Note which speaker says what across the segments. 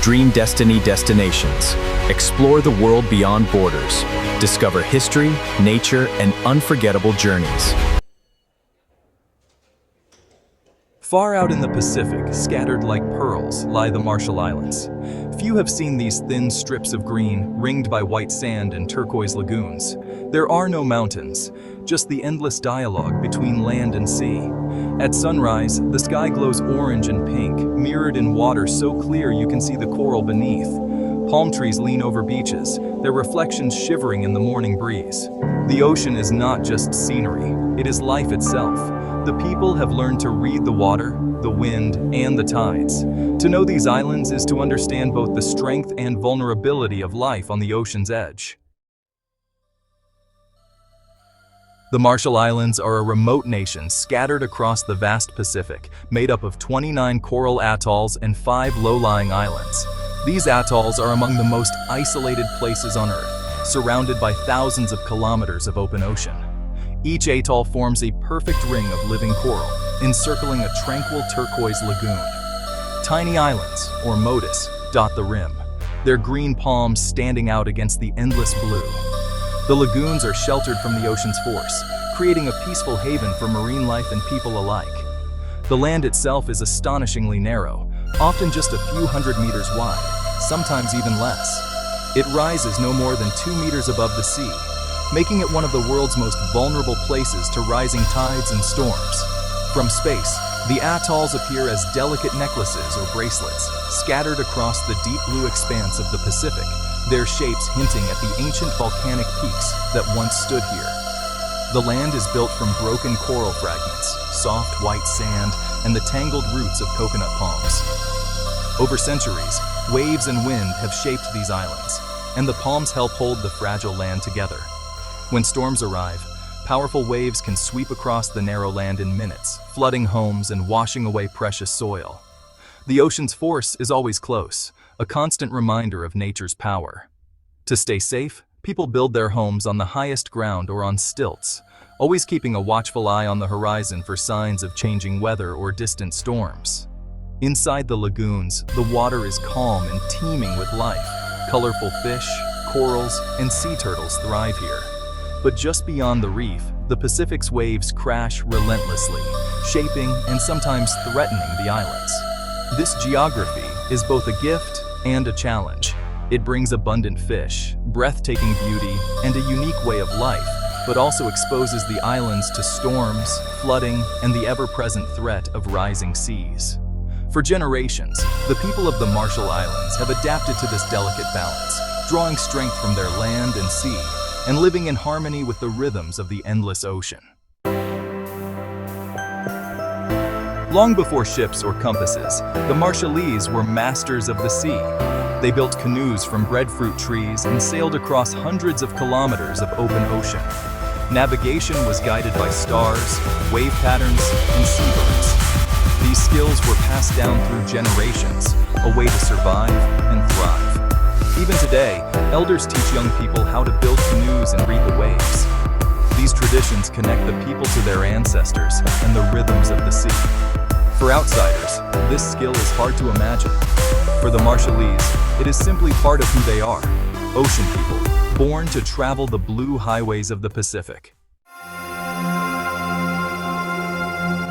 Speaker 1: Dream Destiny destinations. Explore the world beyond borders. Discover history, nature, and unforgettable journeys.
Speaker 2: Far out in the Pacific, scattered like pearls, lie the Marshall Islands. Few have seen these thin strips of green, ringed by white sand and turquoise lagoons. There are no mountains, just the endless dialogue between land and sea. At sunrise, the sky glows orange and pink, mirrored in water so clear you can see the coral beneath. Palm trees lean over beaches, their reflections shivering in the morning breeze. The ocean is not just scenery, it is life itself. The people have learned to read the water, the wind, and the tides. To know these islands is to understand both the strength and vulnerability of life on the ocean's edge. The Marshall Islands are a remote nation scattered across the vast Pacific, made up of 29 coral atolls and 5 low-lying islands. These atolls are among the most isolated places on Earth, surrounded by thousands of kilometers of open ocean. Each atoll forms a perfect ring of living coral, encircling a tranquil turquoise lagoon. Tiny islands, or motus, dot the rim, their green palms standing out against the endless blue. The lagoons are sheltered from the ocean's force, creating a peaceful haven for marine life and people alike. The land itself is astonishingly narrow, often just a few hundred meters wide, sometimes even less. It rises no more than 2 meters above the sea, making it one of the world's most vulnerable places to rising tides and storms. From space, the atolls appear as delicate necklaces or bracelets, scattered across the deep blue expanse of the Pacific, their shapes hinting at the ancient volcanic peaks that once stood here. The land is built from broken coral fragments, soft white sand, and the tangled roots of coconut palms. Over centuries, waves and wind have shaped these islands, and the palms help hold the fragile land together. When storms arrive, powerful waves can sweep across the narrow land in minutes, flooding homes and washing away precious soil. The ocean's force is always close, a constant reminder of nature's power. To stay safe, people build their homes on the highest ground or on stilts, always keeping a watchful eye on the horizon for signs of changing weather or distant storms. Inside the lagoons, the water is calm and teeming with life. Colorful fish, corals, and sea turtles thrive here. But just beyond the reef, the Pacific's waves crash relentlessly, shaping and sometimes threatening the islands. This geography is both a gift and a challenge. It brings abundant fish, breathtaking beauty, and a unique way of life, but also exposes the islands to storms, flooding, and the ever-present threat of rising seas. For generations, the people of the Marshall Islands have adapted to this delicate balance, drawing strength from their land and sea, and living in harmony with the rhythms of the endless ocean. Long before ships or compasses, the Marshallese were masters of the sea. They built canoes from breadfruit trees and sailed across hundreds of kilometers of open ocean. Navigation was guided by stars, wave patterns, and seabirds. These skills were passed down through generations, a way to survive and thrive. Even today, elders teach young people how to build canoes and read the waves. These traditions connect the people to their ancestors and the rhythms of the sea. For outsiders, this skill is hard to imagine. For the Marshallese, it is simply part of who they are, ocean people, born to travel the blue highways of the Pacific.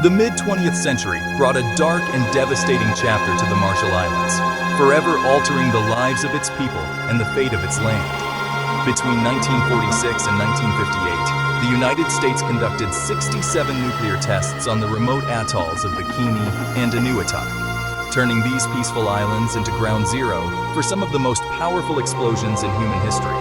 Speaker 2: The mid-20th century brought a dark and devastating chapter to the Marshall Islands, forever altering the lives of its people and the fate of its land. Between 1946 and 1958, the United States conducted 67 nuclear tests on the remote atolls of Bikini and Atoll, turning these peaceful islands into ground zero for some of the most powerful explosions in human history.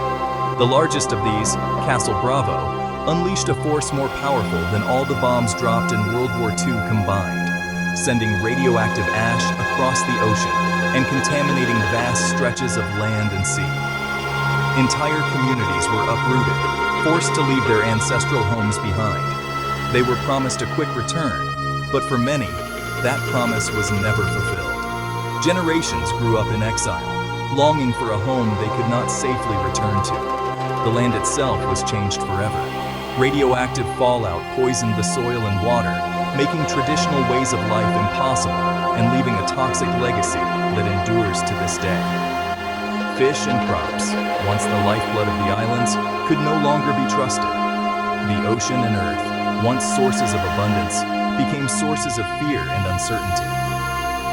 Speaker 2: The largest of these, Castle Bravo, unleashed a force more powerful than all the bombs dropped in World War II combined, sending radioactive ash across the ocean and contaminating vast stretches of land and sea. Entire communities were uprooted, forced to leave their ancestral homes behind. They were promised a quick return, but for many, that promise was never fulfilled. Generations grew up in exile, longing for a home they could not safely return to. The land itself was changed forever. Radioactive fallout poisoned the soil and water, making traditional ways of life impossible and leaving a toxic legacy that endures to this day. Fish and crops, once the lifeblood of the islands, could no longer be trusted. The ocean and earth, once sources of abundance, became sources of fear and uncertainty.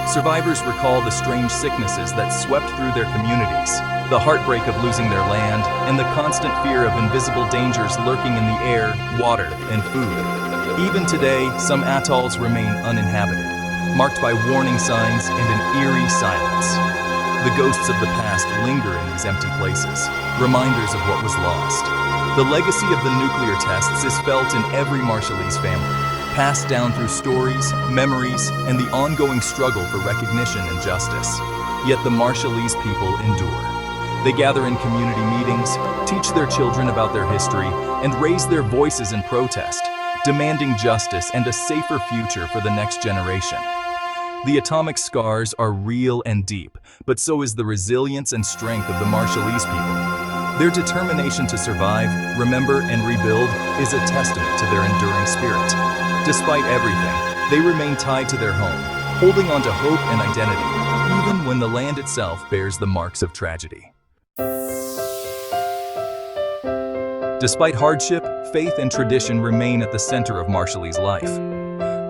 Speaker 2: Survivors recall the strange sicknesses that swept through their communities, the heartbreak of losing their land, and the constant fear of invisible dangers lurking in the air, water, and food. Even today, some atolls remain uninhabited, marked by warning signs and an eerie silence. The ghosts of the past linger in these empty places, reminders of what was lost. The legacy of the nuclear tests is felt in every Marshallese family, passed down through stories, memories, and the ongoing struggle for recognition and justice. Yet the Marshallese people endure. They gather in community meetings, teach their children about their history, and raise their voices in protest, demanding justice and a safer future for the next generation. The atomic scars are real and deep, but so is the resilience and strength of the Marshallese people. Their determination to survive, remember, and rebuild is a testament to their enduring spirit. Despite everything, they remain tied to their home, holding on to hope and identity, even when the land itself bears the marks of tragedy. Despite hardship, faith and tradition remain at the center of Marshallese life.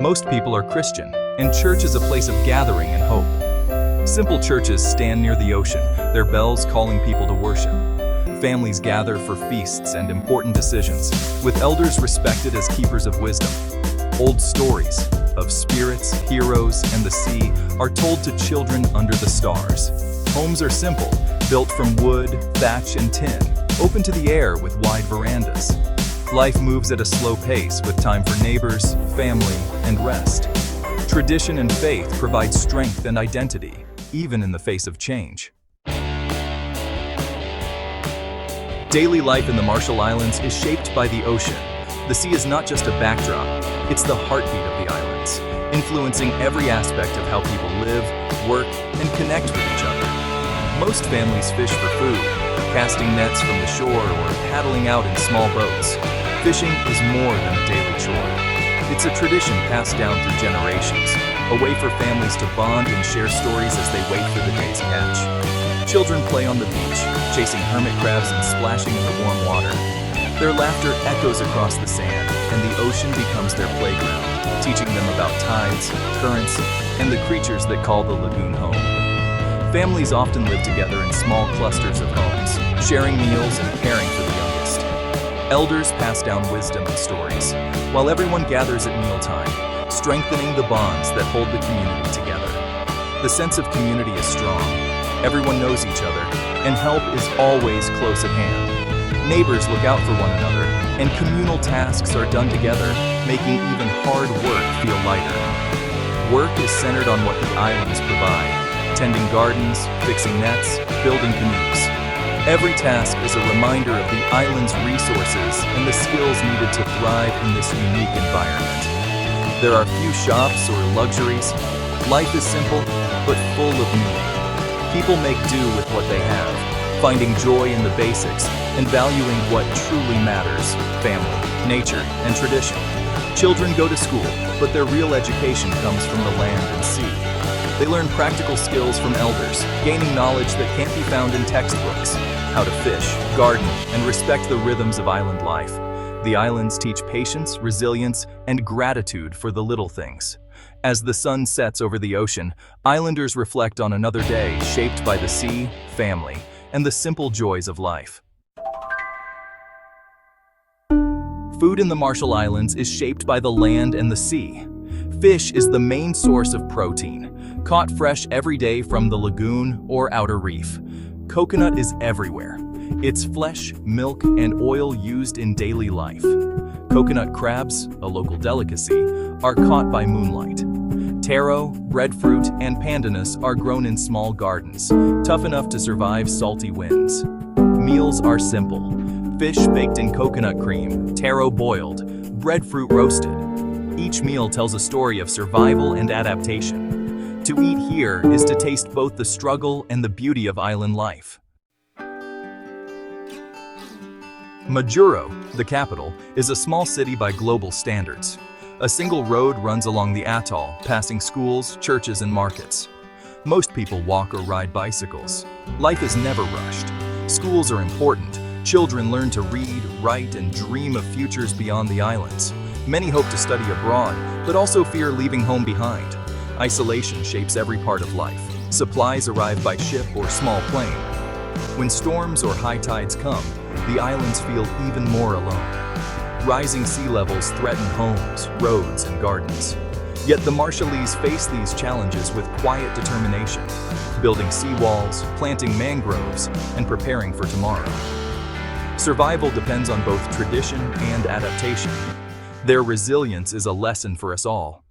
Speaker 2: Most people are Christian, and church is a place of gathering and hope. Simple churches stand near the ocean, their bells calling people to worship. Families gather for feasts and important decisions, with elders respected as keepers of wisdom. Old stories of spirits, heroes, and the sea are told to children under the stars. Homes are simple, built from wood, thatch, and tin, open to the air with wide verandas. Life moves at a slow pace with time for neighbors, family, and rest. Tradition and faith provide strength and identity, even in the face of change. Daily life in the Marshall Islands is shaped by the ocean. The sea is not just a backdrop, it's the heartbeat of the islands, influencing every aspect of how people live, work, and connect with each other. Most families fish for food, casting nets from the shore or paddling out in small boats. Fishing is more than a daily chore. It's a tradition passed down through generations, a way for families to bond and share stories as they wait for the day's catch. Children play on the beach, chasing hermit crabs and splashing in the warm water. Their laughter echoes across the sand, and the ocean becomes their playground, teaching them about tides, currents, and the creatures that call the lagoon home. Families often live together in small clusters of homes, sharing meals and caring for the youngest. Elders pass down wisdom and stories, while everyone gathers at mealtime, strengthening the bonds that hold the community together. The sense of community is strong. Everyone knows each other, and help is always close at hand. Neighbors look out for one another, and communal tasks are done together, making even hard work feel lighter. Work is centered on what the islands provide, tending gardens, fixing nets, building canoes. Every task is a reminder of the island's resources and the skills needed to thrive in this unique environment. There are few shops or luxuries. Life is simple, but full of meaning. People make do with what they have, finding joy in the basics and valuing what truly matters: family, nature, and tradition. Children go to school, but their real education comes from the land and sea. They learn practical skills from elders, gaining knowledge that can't be found in textbooks: how to fish, garden, and respect the rhythms of island life. The islands teach patience, resilience, and gratitude for the little things. As the sun sets over the ocean, islanders reflect on another day shaped by the sea, family, and the simple joys of life. Food in the Marshall Islands is shaped by the land and the sea. Fish is the main source of protein, caught fresh every day from the lagoon or outer reef. Coconut is everywhere. It's flesh, milk, and oil used in daily life. Coconut crabs, a local delicacy, are caught by moonlight. Taro, breadfruit, and pandanus are grown in small gardens, tough enough to survive salty winds. Meals are simple: fish baked in coconut cream, taro boiled, breadfruit roasted. Each meal tells a story of survival and adaptation. To eat here is to taste both the struggle and the beauty of island life. Majuro, the capital, is a small city by global standards. A single road runs along the atoll, passing schools, churches, and markets. Most people walk or ride bicycles. Life is never rushed. Schools are important. Children learn to read, write, and dream of futures beyond the islands. Many hope to study abroad, but also fear leaving home behind. Isolation shapes every part of life. Supplies arrive by ship or small plane. When storms or high tides come, the islands feel even more alone. Rising sea levels threaten homes, roads, and gardens. Yet the Marshallese face these challenges with quiet determination, building seawalls, planting mangroves, and preparing for tomorrow. Survival depends on both tradition and adaptation. Their resilience is a lesson for us all.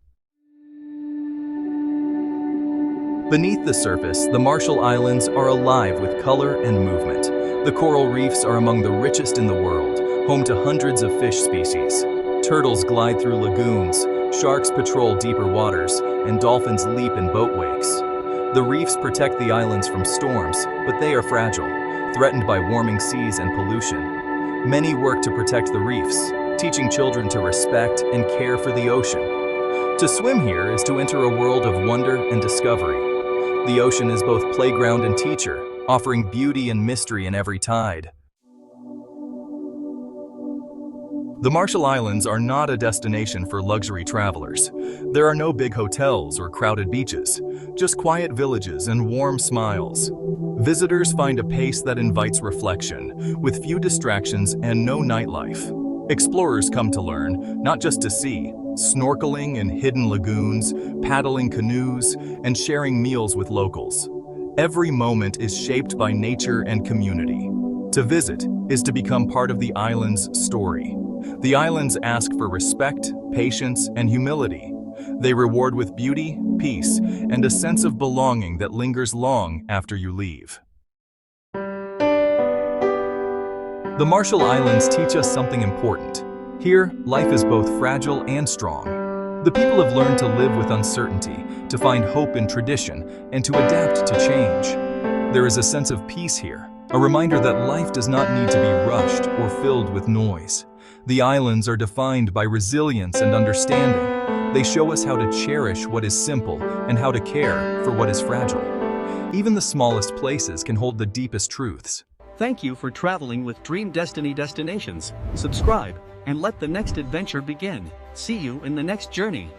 Speaker 2: Beneath the surface, the Marshall Islands are alive with color and movement. The coral reefs are among the richest in the world, home to hundreds of fish species. Turtles glide through lagoons, sharks patrol deeper waters, and dolphins leap in boat wakes. The reefs protect the islands from storms, but they are fragile, threatened by warming seas and pollution. Many work to protect the reefs, teaching children to respect and care for the ocean. To swim here is to enter a world of wonder and discovery. The ocean is both playground and teacher, offering beauty and mystery in every tide. The Marshall Islands are not a destination for luxury travelers. There are no big hotels or crowded beaches, just quiet villages and warm smiles. Visitors find a pace that invites reflection, with few distractions and no nightlife. Explorers come to learn, not just to see, snorkeling in hidden lagoons, paddling canoes, and sharing meals with locals. Every moment is shaped by nature and community. To visit is to become part of the island's story. The islands ask for respect, patience, and humility. They reward with beauty, peace, and a sense of belonging that lingers long after you leave. The Marshall Islands teach us something important. Here, life is both fragile and strong. The people have learned to live with uncertainty, to find hope in tradition, and to adapt to change. There is a sense of peace here, a reminder that life does not need to be rushed or filled with noise. The islands are defined by resilience and understanding. They show us how to cherish what is simple and how to care for what is fragile. Even the smallest places can hold the deepest truths.
Speaker 3: Thank you for traveling with Dream Destiny Destinations. Subscribe and let the next adventure begin. See you in the next journey.